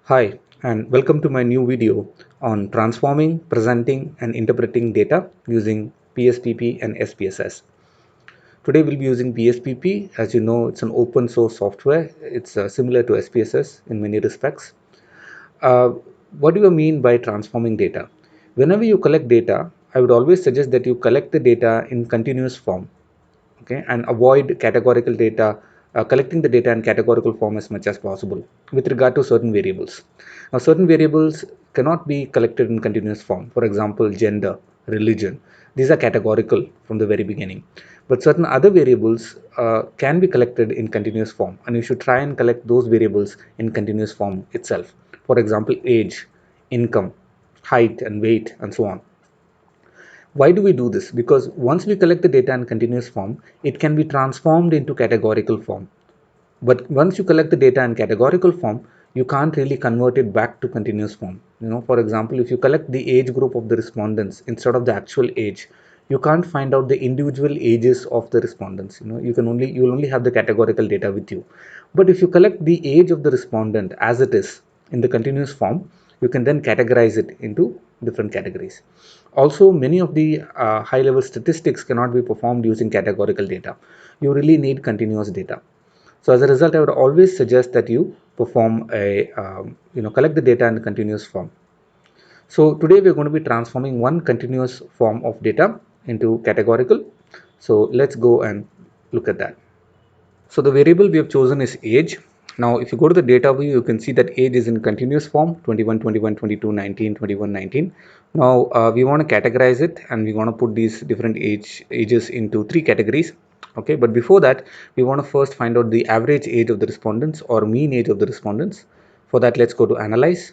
Hi, and welcome to my new video on transforming, presenting, and interpreting data using PSPP and SPSS. Today we'll be using PSPP. As you know, it's an open source software. It's similar to SPSS in many respects. Uh, what do you mean by transforming data? Whenever you collect data, I would always suggest that you collect the data in continuous form, okay, and avoid categorical data, collecting the data in categorical form as much as possible with regard to certain variables. Now, certain variables cannot be collected in continuous form. For example, gender, religion, these are categorical from the very beginning. But certain other variables can be collected in continuous form, and you should try and collect those variables in continuous form itself. For example, age, income, height and weight, and so on. Why do we do this? Because once we collect the data in continuous form, it can be transformed into categorical form. But once you collect the data in categorical form, you can't really convert it back to continuous form. For example, if you collect the age group of the respondents instead of the actual age, you can't find out the individual ages of the respondents. You will only have the categorical data with you. But if you collect the age of the respondent as it is in the continuous form, you can then categorize it into different categories. Also, many of the high level statistics cannot be performed using categorical data. You really need continuous data. So as a result, I would always suggest that you perform collect the data in the continuous form. So today we're going to be transforming one continuous form of data into categorical. So let's go and look at that. So the variable we have chosen is age. Now, if you go to the data view, you can see that age is in continuous form 21, 21, 22, 19, 21, 19. Now, we want to categorize it and we want to put these different ages into three categories. Okay, but before that, we want to first find out the average age of the respondents or mean age of the respondents. For that, let's go to analyze,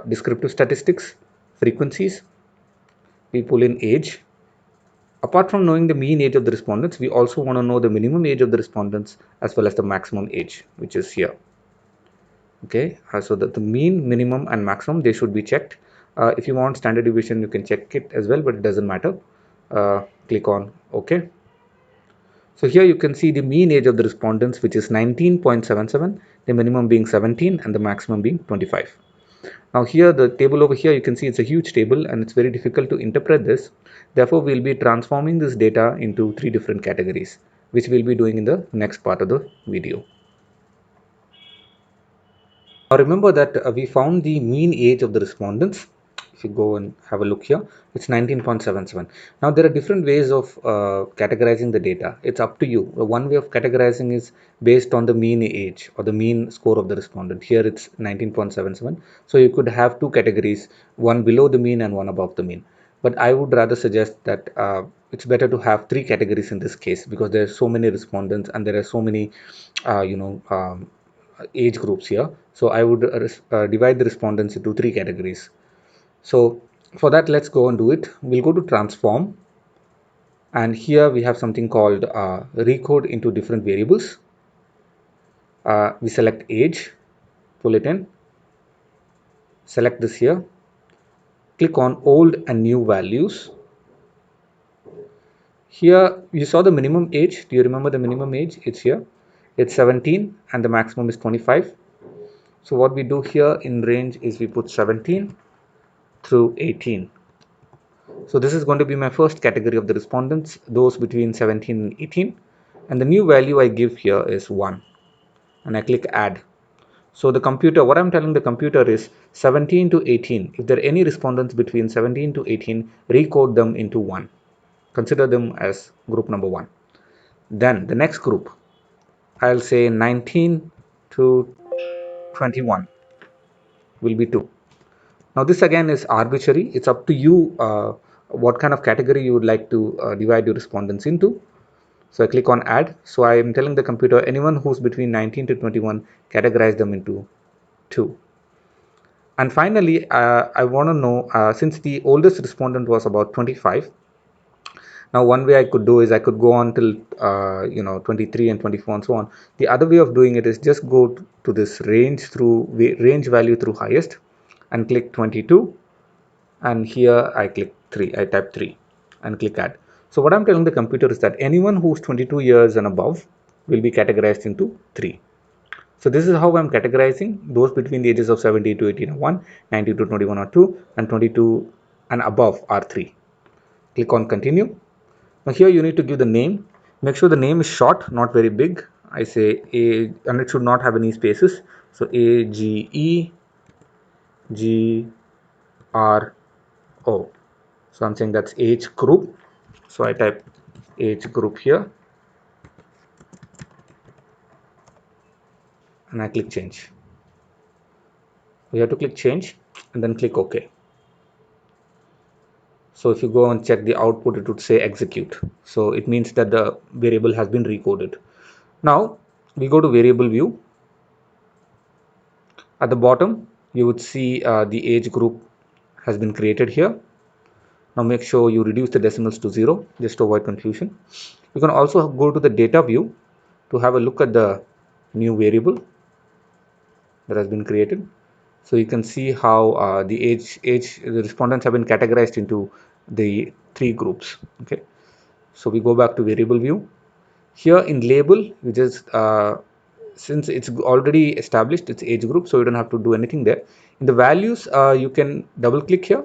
descriptive statistics, frequencies. We pull in age. Apart from knowing the mean age of the respondents, we also want to know the minimum age of the respondents as well as the maximum age, which is here. Okay, so that the mean, minimum, and maximum, they should be checked. If you want standard deviation, you can check it as well, but it doesn't matter. Click on OK. So here you can see the mean age of the respondents, which is 19.77, the minimum being 17 and the maximum being 25. Now here, the table over here, you can see it's a huge table and it's very difficult to interpret this. Therefore, we'll be transforming this data into three different categories, which we'll be doing in the next part of the video. Now remember that we found the mean age of the respondents. If you go and have a look here, it's 19.77. Now there are different ways of categorizing the data. It's up to you. One way of categorizing is based on the mean age or the mean score of the respondent. Here it's 19.77. So you could have two categories, one below the mean and one above the mean. But I would rather suggest that it's better to have three categories in this case because there are so many respondents and there are so many, age groups here. So I would divide the respondents into three categories. So for that, let's go and do it. We'll go to transform. And here we have something called recode into different variables. We select age, pull it in, select this here, click on old and new values. Here you saw the minimum age. Do you remember the minimum age? It's here. It's 17 and the maximum is 25. So what we do here in range is we put 17 through 18. So this is going to be my first category of the respondents, those between 17 and 18. And the new value I give here is 1. And I click add. So the computer, what I'm telling the computer is 17 to 18. If there are any respondents between 17 to 18, recode them into 1. Consider them as group number 1. Then the next group, I'll say 19 to 21 will be 2. Now this again is arbitrary. It's up to you what kind of category you would like to divide your respondents into. So I click on add. So I am telling the computer anyone who's between 19 to 21, categorize them into 2. And finally, I want to know since the oldest respondent was about 25. Now one way I could do is I could go on till 23 and 24 and so on. The other way of doing it is just go to this range value through highest and click 22, and here I click 3. I type 3 and click add. So what I'm telling the computer is that anyone who's 22 years and above will be categorized into 3. So this is how I'm categorizing those between the ages of 17 to 18 are 1, 19 to 21 are 2, and 22 and above are 3. Click on continue. Now here you need to give the name. Make sure the name is short, not very big. I say A, and it should not have any spaces. So AGEGRO. So I'm saying that's age group. So I type age group here and I click change. We have to click change and then click OK. So if you go and check the output, it would say execute. So it means that the variable has been recoded. Now we go to variable view. At the bottom, you would see the age group has been created here. Now make sure you reduce the decimals to 0 just to avoid confusion. You can also go to the data view to have a look at the new variable that has been created. So you can see how the respondents have been categorized into the 3 groups. Okay. So we go back to variable view. Here in label, you just since it's already established its age group, so you don't have to do anything there. In the values, you can double click here,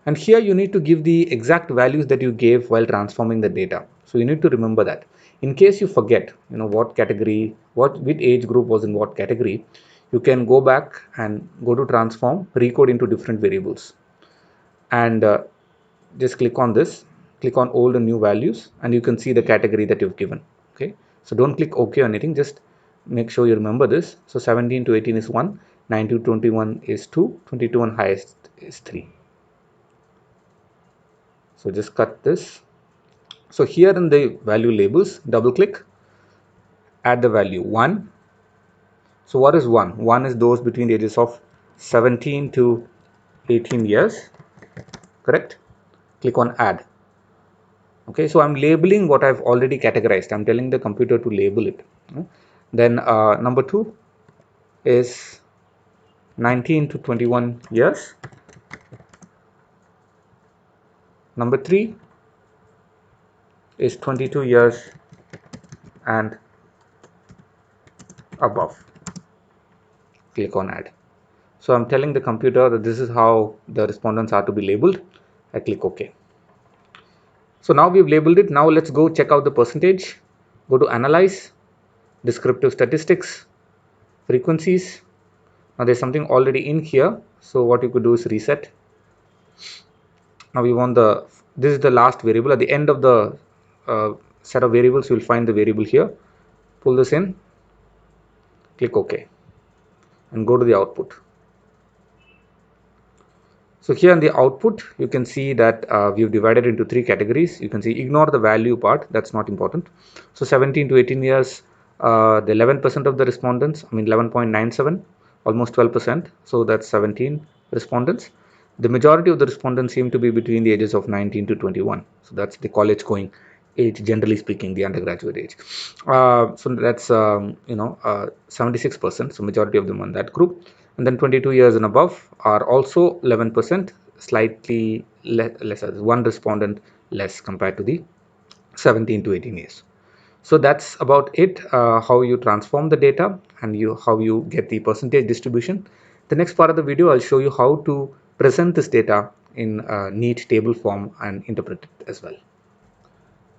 and here you need to give the exact values that you gave while transforming the data. So you need to remember that. In case you forget, what category, which age group was in what category, you can go back and go to transform, recode into different variables, and just click on this, click on old and new values, and you can see the category that you've given. Okay, so don't click OK or anything, just make sure you remember this. So 17 to 18 is 1, 9 to 21 is 2, 22 and highest is 3. So just cut this. So here in the value labels, double click, add the value 1. So what is 1? 1 is those between the ages of 17 to 18 years, correct? Click on add. Okay, so I'm labeling what I've already categorized. I'm telling the computer to label it. Then number 2 is 19 to 21 years. Number 3 is 22 years and above. Click on add. So I'm telling the computer that this is how the respondents are to be labeled. I click OK. So now we've labeled it. Now let's go check out the percentage. Go to analyze, descriptive statistics, frequencies. Now there's something already in here. So what you could do is reset. Now we want this is the last variable. At the end of the set of variables, you'll find the variable here. Pull this in, click OK, and go to the output. So here in the output, you can see that we've divided into 3 categories. You can see ignore the value part, that's not important. So 17 to 18 years, the 11% of the respondents, 11.97, almost 12%. So that's 17 respondents. The majority of the respondents seem to be between the ages of 19 to 21. So that's the college going age, generally speaking, the undergraduate age. So that's 76%. So majority of them on that group. And then 22 years and above are also 11%, slightly lesser, one respondent less compared to the 17 to 18 years. So that's about it, how you transform the data and how you get the percentage distribution. The next part of the video, I'll show you how to present this data in a neat table form and interpret it as well.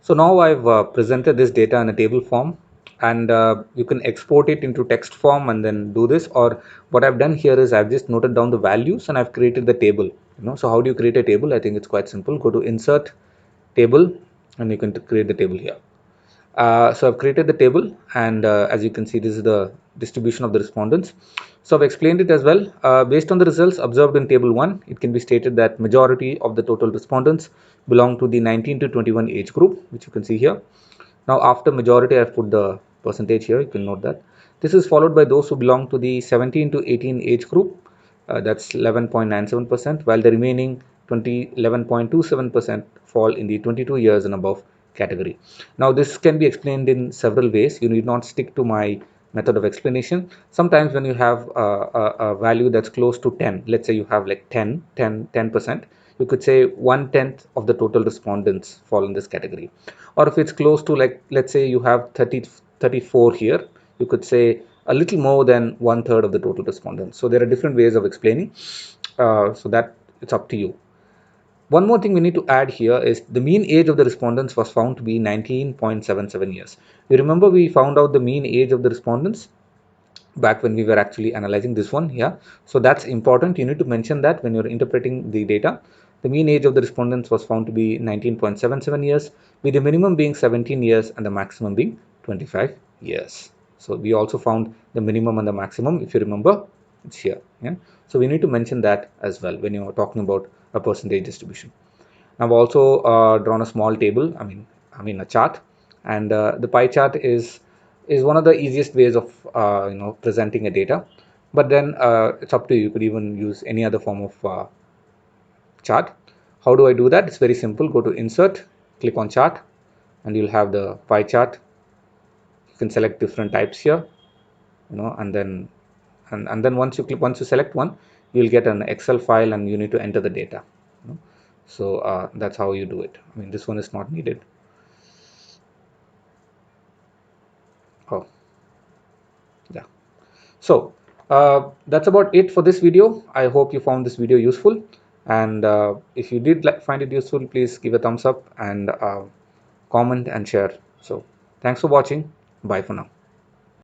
So now I've presented this data in a table form, and you can export it into text form and then do this. Or what I've done here is I've just noted down the values and I've created the table. So how do you create a table? I think it's quite simple. Go to insert table and you can create the table here. So I've created the table, and as you can see, this is the distribution of the respondents. So I've explained it as well. Based on the results observed in table 1, it can be stated that majority of the total respondents belong to the 19 to 21 age group, which you can see here. Now after majority, I've put the percentage here. You can note that. This is followed by those who belong to the 17 to 18 age group. That's 11.97%, while the remaining 11.27% fall in the 22 years and above category. Now this can be explained in several ways. You need not stick to my method of explanation. Sometimes when you have a value that's close to 10, let's say you have like 10%, you could say 1/10 of the total respondents fall in this category. Or if it's close to, like, let's say you have 34 here, you could say a little more than 1/3 of the total respondents. So there are different ways of explaining, so that it's up to you. One more thing we need to add here is the mean age of the respondents was found to be 19.77 years. You remember we found out the mean age of the respondents back when we were actually analyzing this one. Yeah, so that's important. You need to mention that when you're interpreting the data. The mean age of the respondents was found to be 19.77 years, with the minimum being 17 years and the maximum being 25 years. So we also found the minimum and the maximum. If you remember, it's here. Yeah, so we need to mention that as well when you're talking about a percentage distribution. I've also drawn a small table, I mean a chart, and the pie chart is one of the easiest ways of presenting a data. But then it's up to you. You could even use any other form of chart. How do I do that? It's very simple. Go to Insert, click on Chart, and you'll have the pie chart. You can select different types here, and then once you select one, you'll get an Excel file, and you need to enter the data. So that's how you do it. I mean, this one is not needed. Oh, yeah. So that's about it for this video. I hope you found this video useful, and if you did find it useful, please give a thumbs up and comment and share. So thanks for watching. Bye for now.